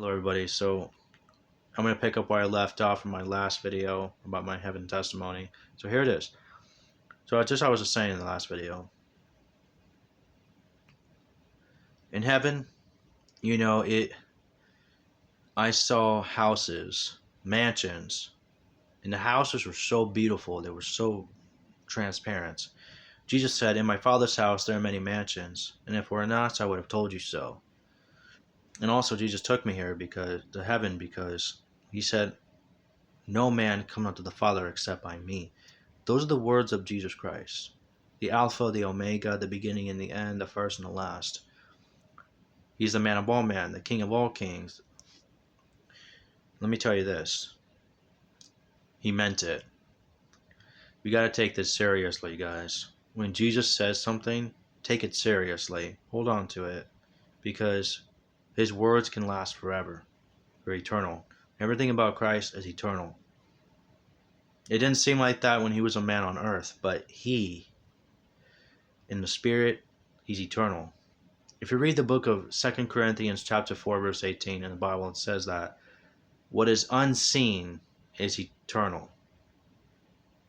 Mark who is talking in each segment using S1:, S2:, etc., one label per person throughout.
S1: Hello everybody, so I'm going to pick up where I left off in my last video about my heaven testimony. So here it is. So I was just saying in the last video. In heaven, I saw houses, mansions, and the houses were so beautiful, they were so transparent. Jesus said, "In my Father's house there are many mansions, and if it were not, I would have told you so." And also Jesus took me here to heaven because he said, "No man come unto the Father except by me." Those are the words of Jesus Christ. The Alpha, the Omega, the beginning and the end, the first and the last. He's the man of all men, the King of all kings. Let me tell you this. He meant it. We got to take this seriously, guys. When Jesus says something, take it seriously. Hold on to it. Because his words can last forever. They're eternal. Everything about Christ is eternal. It didn't seem like that when he was a man on earth, but in the spirit, he's eternal. If you read the book of 2 Corinthians chapter 4 verse 18 in the Bible, it says that what is unseen is eternal.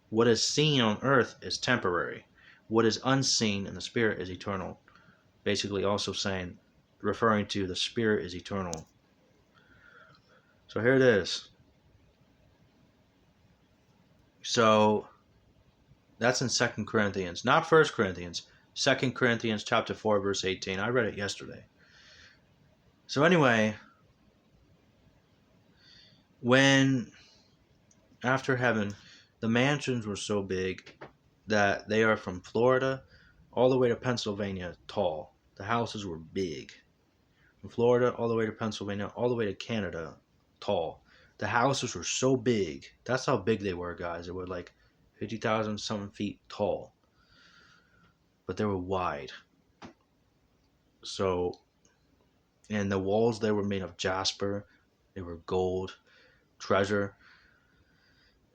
S1: What is seen on earth is temporary. What is unseen in the spirit is eternal. Basically also referring to the spirit is eternal. So here it is. So that's in 2 Corinthians, not 1 Corinthians. 2 Corinthians chapter 4 verse 18. I read it yesterday. So anyway, when after heaven, the mansions were so big that they are from Florida all the way to Pennsylvania tall. The houses were big. From Florida all the way to Pennsylvania, all the way to Canada tall. The houses were so big. That's how big they were, guys. They were like 50,000 something feet tall. But they were wide. So, and the walls, they were made of jasper. They were gold, treasure.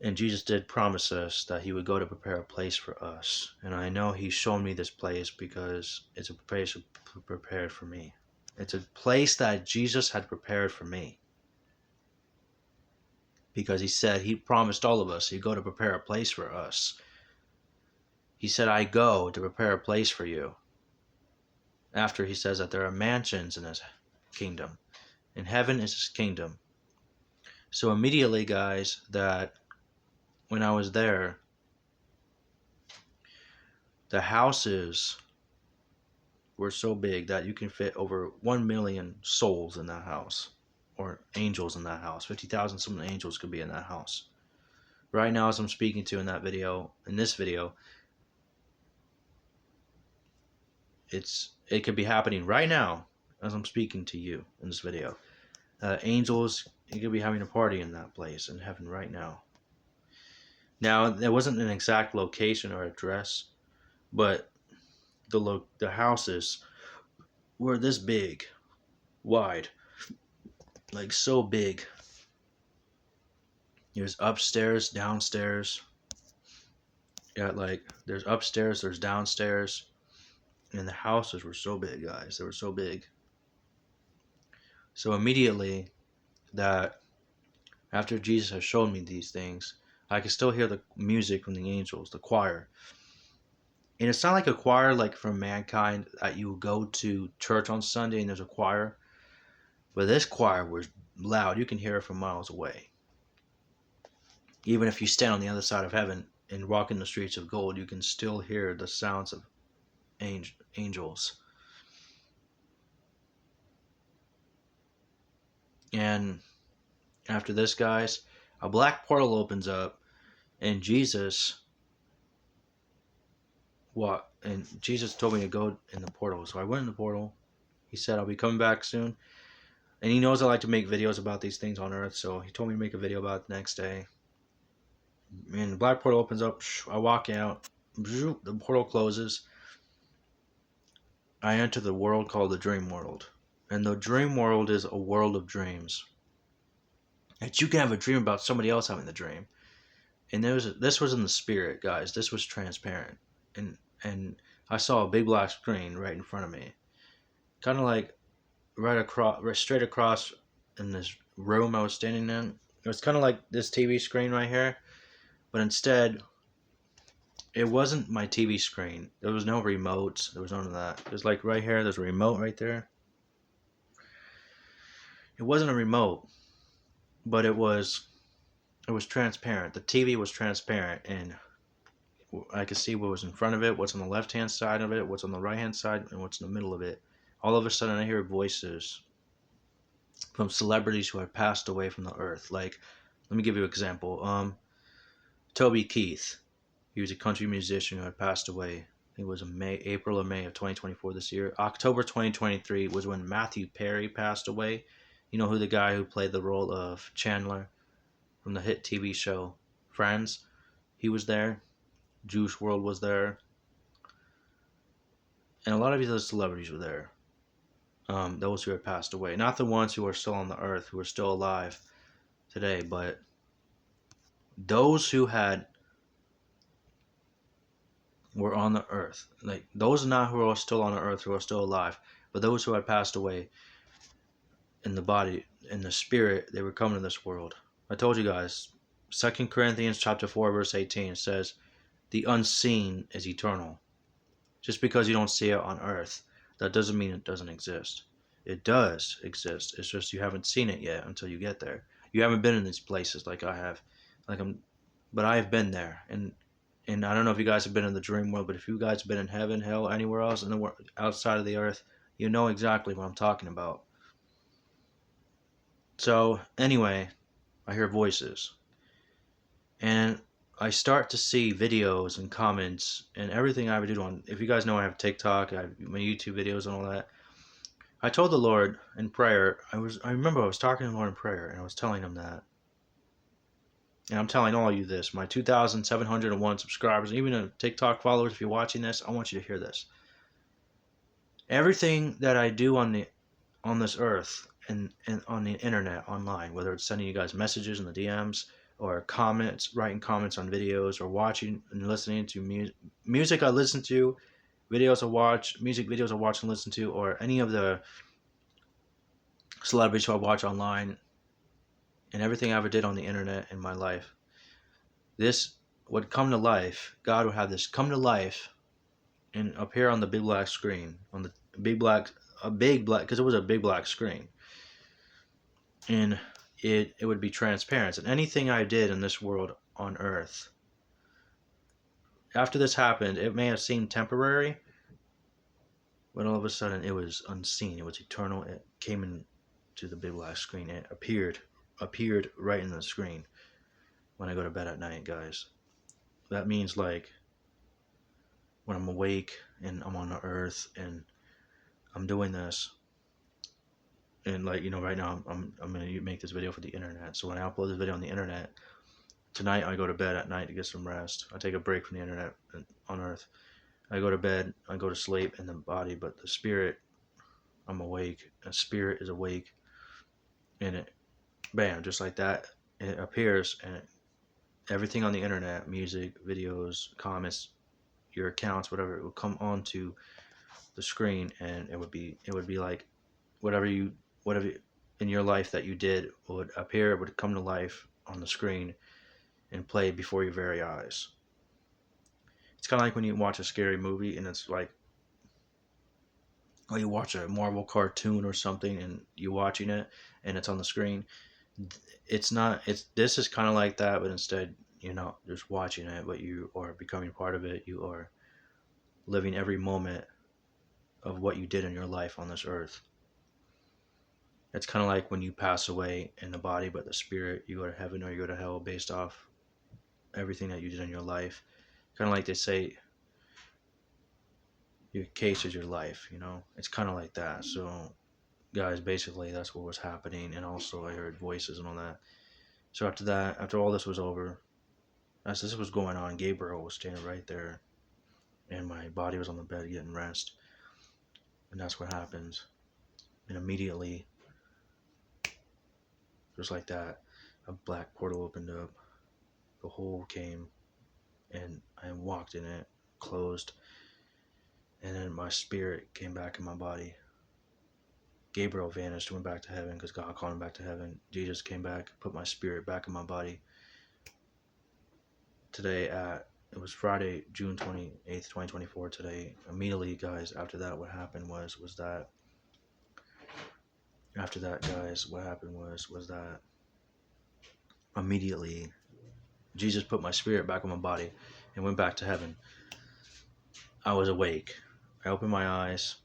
S1: And Jesus did promise us that he would go to prepare a place for us. And I know he's shown me this place because it's a place prepared for me. It's a place that Jesus had prepared for me. Because he promised all of us he'd go to prepare a place for us. He said, "I go to prepare a place for you." After he says that there are mansions in his kingdom. And heaven is his kingdom. So immediately, guys, that when I was there, the houses were so big that you can fit over 1 million souls in that house, or angels in that house. 50,000 something angels could be in that house. Right now, as I'm speaking to in this video, it could be happening right now as I'm speaking to you in this video. Angels, you could be having a party in that place in heaven right now. Now, there wasn't an exact location or address, but the houses were this big, wide, like so big. There's upstairs, downstairs. Yeah, like there's upstairs, there's downstairs, and the houses were so big, guys. They were so big. So immediately, that after Jesus has shown me these things, I can still hear the music from the angels, the choir. And it's not like a choir like from mankind that you go to church on Sunday and there's a choir. But this choir was loud. You can hear it from miles away. Even if you stand on the other side of heaven and walk in the streets of gold, you can still hear the sounds of angels. And after this, guys, a black portal opens up, and Jesus told me to go in the portal. So I went in the portal. He said, "I'll be coming back soon." And he knows I like to make videos about these things on earth, so he told me to make a video about it the next day. And the black portal opens up. I walk out. The portal closes. I enter the world called the dream world. And the dream world is a world of dreams. That you can have a dream about somebody else having the dream. And this was in the spirit, guys. This was transparent. And I saw a big black screen right in front of me. Kind of like right straight across in this room I was standing in. It was kind of like this TV screen right here, but instead, it wasn't my TV screen. There was no remotes. There was none of that. It was like right here. There's a remote right there. It wasn't a remote, but it was transparent. The TV was transparent, and I could see what was in front of it, what's on the left hand side of it, what's on the right hand side, and what's in the middle of it. All of a sudden, I hear voices from celebrities who had passed away from the earth. Like, let me give you an example. Toby Keith. He was a country musician who had passed away. It was in April or May of 2024 this year. October 2023 was when Matthew Perry passed away. You know who the guy who played the role of Chandler from the hit TV show Friends? He was there. Juice WRLD was there. And a lot of these other celebrities were there. Those who had passed away. Not the ones who are still on the earth, who are still alive today, but those who were on the earth. Like, those not who are still on the earth, who are still alive, but those who had passed away in the body, in the spirit, they were coming to this world. I told you guys, 2 Corinthians chapter 4, verse 18 says, the unseen is eternal. Just because you don't see it on earth, that doesn't mean it doesn't exist. It does exist. It's just you haven't seen it yet until you get there. You haven't been in these places like I have. But I have been there. And I don't know if you guys have been in the dream world, but if you guys have been in heaven, hell, anywhere else in the world, outside of the earth, you know exactly what I'm talking about. So anyway, I hear voices, and I start to see videos and comments and everything I would do on. If you guys know, I have TikTok, I have my YouTube videos and all that. I told the Lord in prayer. I remember I was talking to the Lord in prayer, and I was telling him that. And I'm telling all of you this, my 2,701 subscribers, even the TikTok followers, if you're watching this, I want you to hear this. Everything that I do on this earth and on the internet, online, whether it's sending you guys messages in the DMs or comments, writing comments on videos, or watching and listening to music I listen to, videos I watch, music videos I watch and listen to, or any of the celebrities who I watch online, and everything I ever did on the internet in my life, this would come to life. God would have this come to life and appear on the big black screen, on the big black, because it was a big black screen, and it would be transparent. And anything I did in this world on earth, after this happened, it may have seemed temporary, but all of a sudden it was unseen. It was eternal. It came into the big black screen. It appeared right in the screen when I go to bed at night, guys. That means, like, when I'm awake and I'm on the earth and I'm doing this, and, like, right now I'm gonna make this video for the internet. So when I upload this video on the internet tonight, I go to bed at night to get some rest. I take a break from the internet on earth. I go to bed, I go to sleep in the body, but the spirit, I'm awake. The spirit is awake, and it, bam, just like that, it appears, and everything on the internet, music, videos, comments, your accounts, whatever, it will come onto the screen, and it would be like whatever in your life that you did would appear, it would come to life on the screen and play before your very eyes. It's kind of like when you watch a scary movie and it's like, or you watch a Marvel cartoon or something and you're watching it and it's on the screen. This is kind of like that, but instead you're not just watching it, but you are becoming part of it. You are living every moment of what you did in your life on this earth. It's kind of like when you pass away in the body, but the spirit, you go to heaven or you go to hell based off everything that you did in your life. Kind of like they say, your case is your life, It's kind of like that. So, guys, basically that's what was happening. And also I heard voices and all that. So after all this was over, as this was going on, Gabriel was standing right there, and my body was on the bed getting rest. And that's what happens. And immediately, just like that, a black portal opened up. The hole came, and I walked in it, closed, and then my spirit came back in my body. Gabriel vanished, went back to heaven because God called him back to heaven. Jesus came back, put my spirit back in my body. Today it was Friday, June 28th, 2024 today. Immediately, guys, after that, what happened was that immediately Jesus put my spirit back in my body and went back to heaven. I was awake. I opened my eyes,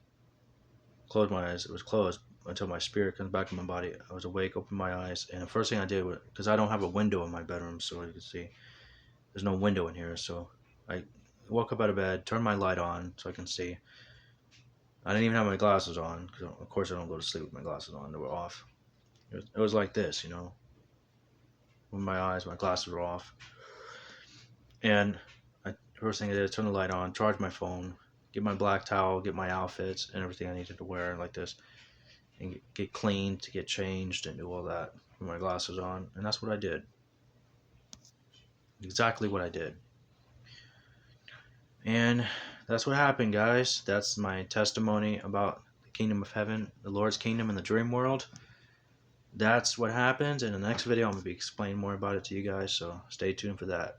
S1: closed my eyes. It was closed until my spirit comes back in my body. I was awake, opened my eyes, and the first thing I did was, because I don't have a window in my bedroom, so you can see there's no window in here, so I woke up out of bed, turned my light on so I can see. I didn't even have my glasses on, because of course I don't go to sleep with my glasses on. They were off. It was like this, with my eyes, my glasses were off. And first thing I did, turn the light on, charge my phone, get my black towel, get my outfits and everything I needed to wear like this, and get cleaned, to get changed, and do all that with my glasses on. And that's what I did. Exactly what I did. And that's what happened, guys. That's my testimony about the kingdom of heaven, the Lord's kingdom in the dream world. That's what happens. In the next video, I'm going to be explaining more about it to you guys, so stay tuned for that.